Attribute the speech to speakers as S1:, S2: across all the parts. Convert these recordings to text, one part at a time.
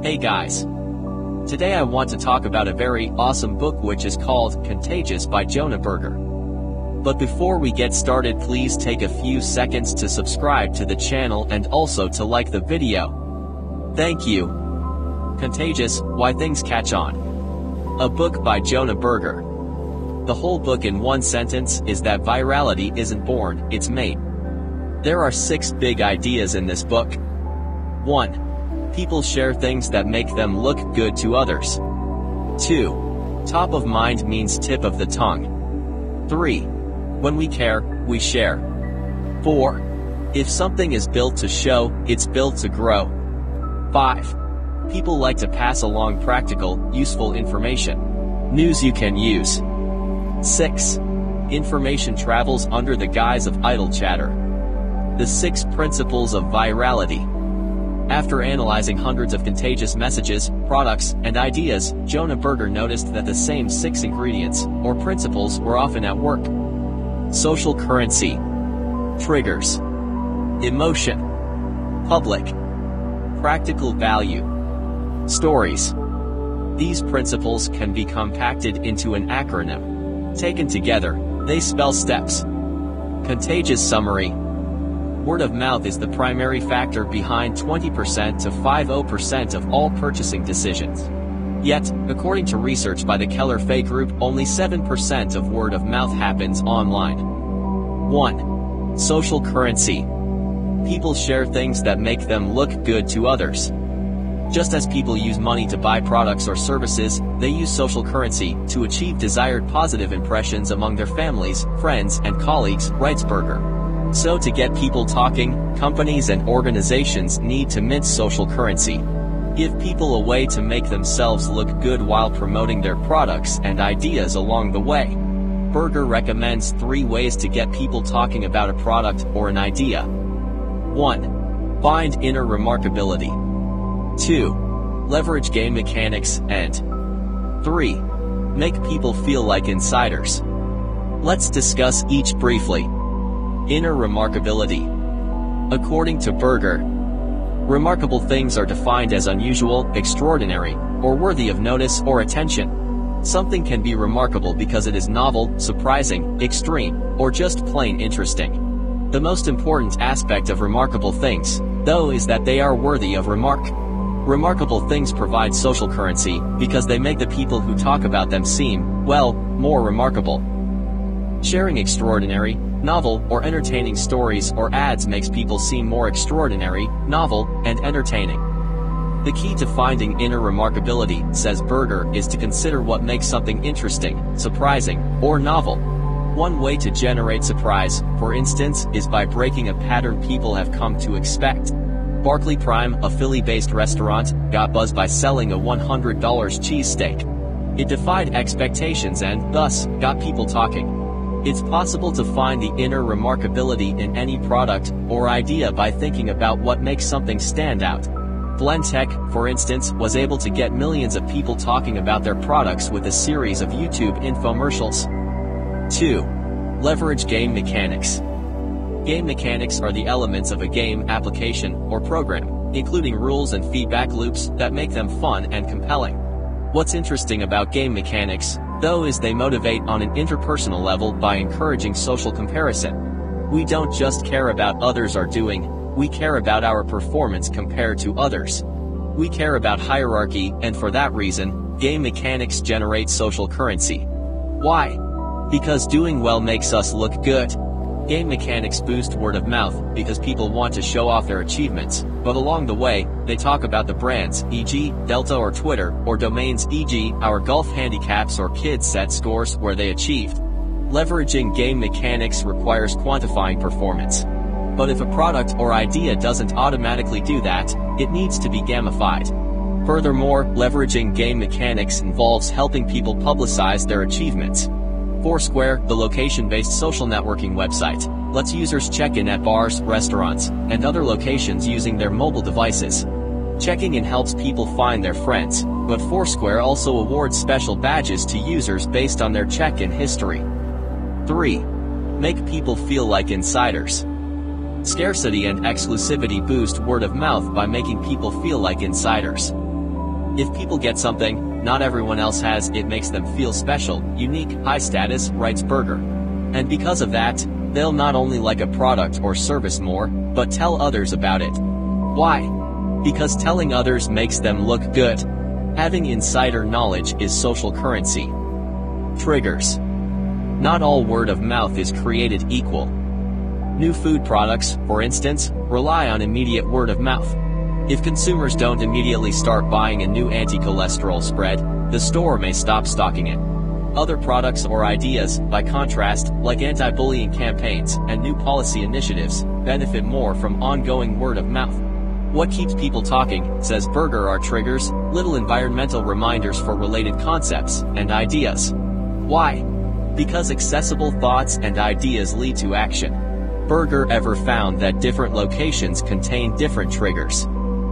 S1: Hey guys! Today I want to talk about a very awesome book which is called Contagious by Jonah Berger. But before we get started, please take a few seconds to subscribe to the channel and also to like the video. Thank you. Contagious, Why Things Catch On. A book by Jonah Berger. The whole book in one sentence is that virality isn't born, it's made. There are 6 big ideas in this book. 1. People share things that make them look good to others. 2. Top of mind means tip of the tongue. 3. When we care, we share. 4. If something is built to show, it's built to grow. 5. People like to pass along practical, useful information. News you can use. 6. Information travels under the guise of idle chatter. The 6 principles of virality. After analyzing hundreds of contagious messages, products, and ideas, Jonah Berger noticed that the same 6 ingredients, or principles, were often at work. Social currency. Triggers. Emotion. Public. Practical value. Stories. These principles can be compacted into an acronym. Taken together, they spell STEPS. Contagious summary. Word of mouth is the primary factor behind 20% to 50% of all purchasing decisions. Yet, according to research by the Keller Fay Group, only 7% of word of mouth happens online. 1. Social currency. People share things that make them look good to others. Just as people use money to buy products or services, they use social currency to achieve desired positive impressions among their families, friends, and colleagues, writes Berger. So to get people talking, companies and organizations need to mint social currency. Give people a way to make themselves look good while promoting their products and ideas along the way. Berger recommends 3 ways to get people talking about a product or an idea. 1. Find inner remarkability. 2. Leverage game mechanics, and 3. Make people feel like insiders. Let's discuss each briefly. Inner remarkability. According to Berger, remarkable things are defined as unusual, extraordinary, or worthy of notice or attention. Something can be remarkable because it is novel, surprising, extreme, or just plain interesting. The most important aspect of remarkable things, though, is that they are worthy of remark. Remarkable things provide social currency because they make the people who talk about them seem, well, more remarkable. Sharing extraordinary, novel, or entertaining stories or ads makes people seem more extraordinary, novel, and entertaining. The key to finding inner remarkability, says Berger, is to consider what makes something interesting, surprising, or novel. One way to generate surprise, for instance, is by breaking a pattern people have come to expect. Barclay Prime, a Philly-based restaurant, got buzz by selling a $100 cheesesteak. It defied expectations and, thus, got people talking. It's possible to find the inner remarkability in any product or idea by thinking about what makes something stand out. Blendtec, for instance, was able to get millions of people talking about their products with a series of YouTube infomercials. 2. Leverage game mechanics. Game mechanics are the elements of a game, application, or program, including rules and feedback loops, that make them fun and compelling. What's interesting about game mechanics, though, is they motivate on an interpersonal level by encouraging social comparison. We don't just care about others are doing, we care about our performance compared to others. We care about hierarchy, and for that reason, game mechanics generate social currency. Why? Because doing well makes us look good. Game mechanics boost word of mouth because people want to show off their achievements, but along the way, they talk about the brands, e.g., Delta or Twitter, or domains, e.g., our golf handicaps or kids set scores where they achieved. Leveraging game mechanics requires quantifying performance. But if a product or idea doesn't automatically do that, it needs to be gamified. Furthermore, leveraging game mechanics involves helping people publicize their achievements. Foursquare, the location-based social networking website, lets users check in at bars, restaurants, and other locations using their mobile devices. Checking in helps people find their friends, but Foursquare also awards special badges to users based on their check-in history. 3. Make people feel like insiders. Scarcity and exclusivity boost word of mouth by making people feel like insiders. If people get something not everyone else has, it makes them feel special, unique, high status, writes Berger. And because of that, they'll not only like a product or service more, but tell others about it. Why? Because telling others makes them look good. Having insider knowledge is social currency. Triggers. Not all word of mouth is created equal. New food products, for instance, rely on immediate word of mouth. If consumers don't immediately start buying a new anti-cholesterol spread, the store may stop stocking it. Other products or ideas, by contrast, like anti-bullying campaigns and new policy initiatives, benefit more from ongoing word of mouth. What keeps people talking, says Berger, are triggers, little environmental reminders for related concepts and ideas. Why? Because accessible thoughts and ideas lead to action. Berger ever found that different locations contain different triggers.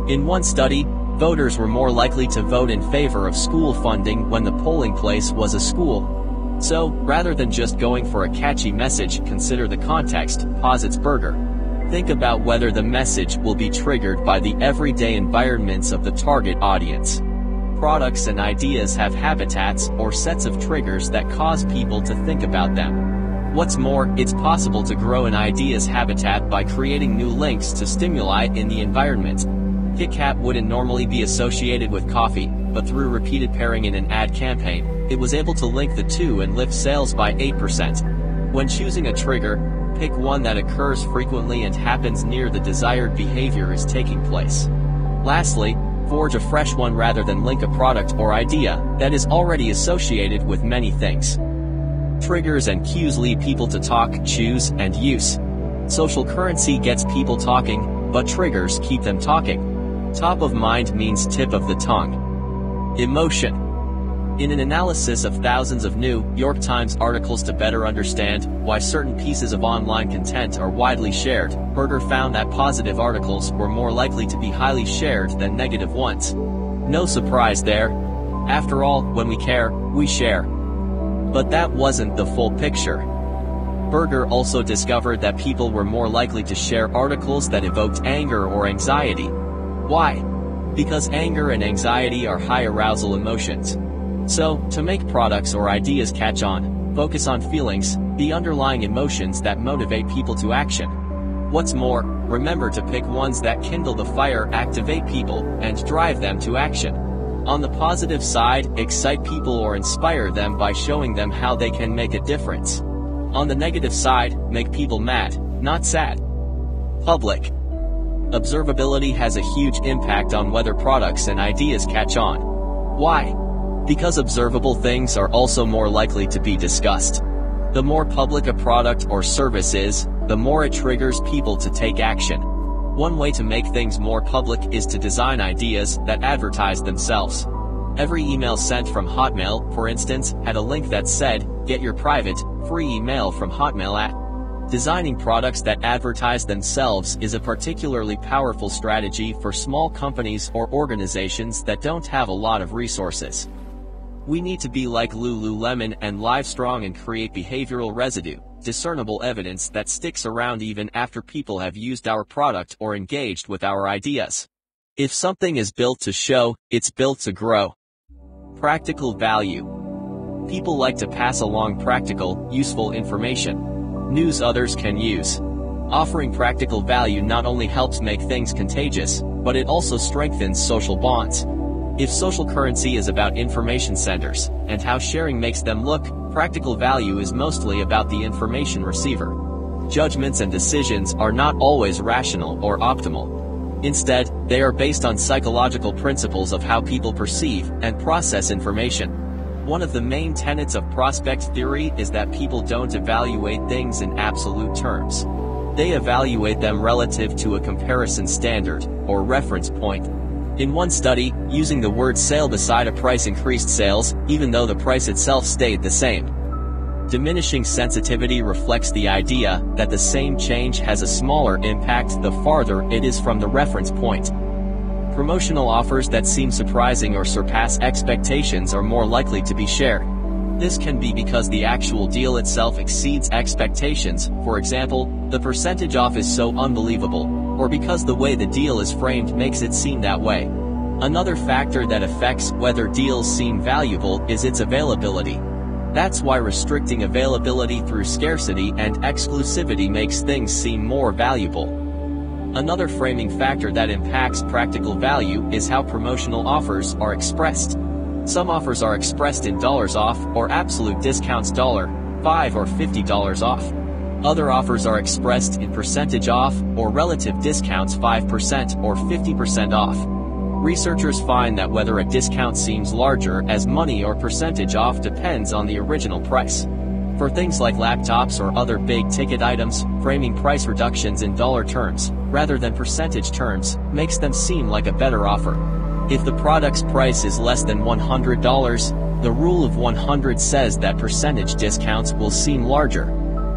S1: In one study, voters were more likely to vote in favor of school funding when the polling place was a school. So, rather than just going for a catchy message, consider the context, posits Berger. Think about whether the message will be triggered by the everyday environments of the target audience. Products and ideas have habitats or sets of triggers that cause people to think about them. What's more, it's possible to grow an idea's habitat by creating new links to stimuli in the environment. Kit Kat wouldn't normally be associated with coffee, but through repeated pairing in an ad campaign, it was able to link the two and lift sales by 8%. When choosing a trigger, pick one that occurs frequently and happens near the desired behavior is taking place. Lastly, forge a fresh one rather than link a product or idea that is already associated with many things. Triggers and cues lead people to talk, choose, and use. Social currency gets people talking, but triggers keep them talking. Top of mind means tip of the tongue. Emotion. In an analysis of thousands of New York Times articles to better understand why certain pieces of online content are widely shared, Berger found that positive articles were more likely to be highly shared than negative ones. No surprise there. After all, when we care, we share. But that wasn't the full picture. Berger also discovered that people were more likely to share articles that evoked anger or anxiety. Why? Because anger and anxiety are high arousal emotions. So, to make products or ideas catch on, focus on feelings, the underlying emotions that motivate people to action. What's more, remember to pick ones that kindle the fire, activate people, and drive them to action. On the positive side, excite people or inspire them by showing them how they can make a difference. On the negative side, make people mad, not sad. Public. Observability has a huge impact on whether products and ideas catch on. Why? Because observable things are also more likely to be discussed. The more public a product or service is, the more it triggers people to take action. One way to make things more public is to design ideas that advertise themselves. Every email sent from Hotmail, for instance, had a link that said, "Get your private, free email from Hotmail at." Designing products that advertise themselves is a particularly powerful strategy for small companies or organizations that don't have a lot of resources. We need to be like Lululemon and Livestrong and create behavioral residue, discernible evidence that sticks around even after people have used our product or engaged with our ideas. If something is built to show, it's built to grow. Practical value. People like to pass along practical, useful information. News others can use. Offering practical value not only helps make things contagious, but it also strengthens social bonds. If social currency is about information centers, and how sharing makes them look, practical value is mostly about the information receiver. Judgments and decisions are not always rational or optimal. Instead, they are based on psychological principles of how people perceive and process information. One of the main tenets of prospect theory is that people don't evaluate things in absolute terms. They evaluate them relative to a comparison standard, or reference point. In one study, using the word sale beside a price increased sales, even though the price itself stayed the same. Diminishing sensitivity reflects the idea that the same change has a smaller impact the farther it is from the reference point. Promotional offers that seem surprising or surpass expectations are more likely to be shared. This can be because the actual deal itself exceeds expectations, for example, the percentage off is so unbelievable, or because the way the deal is framed makes it seem that way. Another factor that affects whether deals seem valuable is its availability. That's why restricting availability through scarcity and exclusivity makes things seem more valuable. Another framing factor that impacts practical value is how promotional offers are expressed. Some offers are expressed in dollars off or absolute discounts $5 or $50 off. Other offers are expressed in percentage off or relative discounts 5% or 50% off. Researchers find that whether a discount seems larger as money or percentage off depends on the original price. For things like laptops or other big-ticket items, framing price reductions in dollar terms, rather than percentage terms, makes them seem like a better offer. If the product's price is less than $100, the rule of 100 says that percentage discounts will seem larger.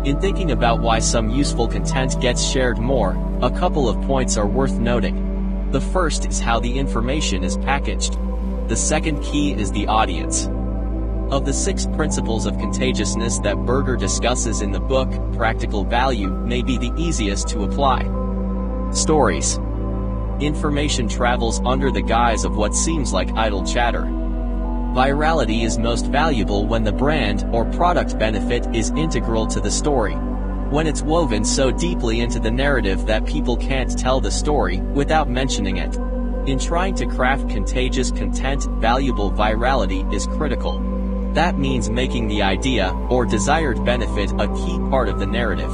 S1: In thinking about why some useful content gets shared more, a couple of points are worth noting. The first is how the information is packaged. The second key is the audience. Of the 6 principles of contagiousness that Berger discusses in the book, practical value may be the easiest to apply. Stories. Information travels under the guise of what seems like idle chatter. Virality is most valuable when the brand or product benefit is integral to the story. When it's woven so deeply into the narrative that people can't tell the story without mentioning it. In trying to craft contagious content, valuable virality is critical. That means making the idea or desired benefit a key part of the narrative.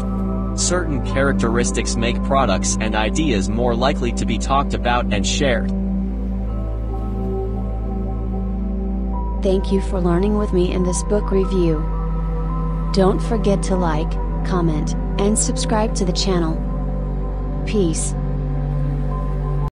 S1: Certain characteristics make products and ideas more likely to be talked about and shared.
S2: Thank you for learning with me in this book review. Don't forget to like, comment, and subscribe to the channel. Peace.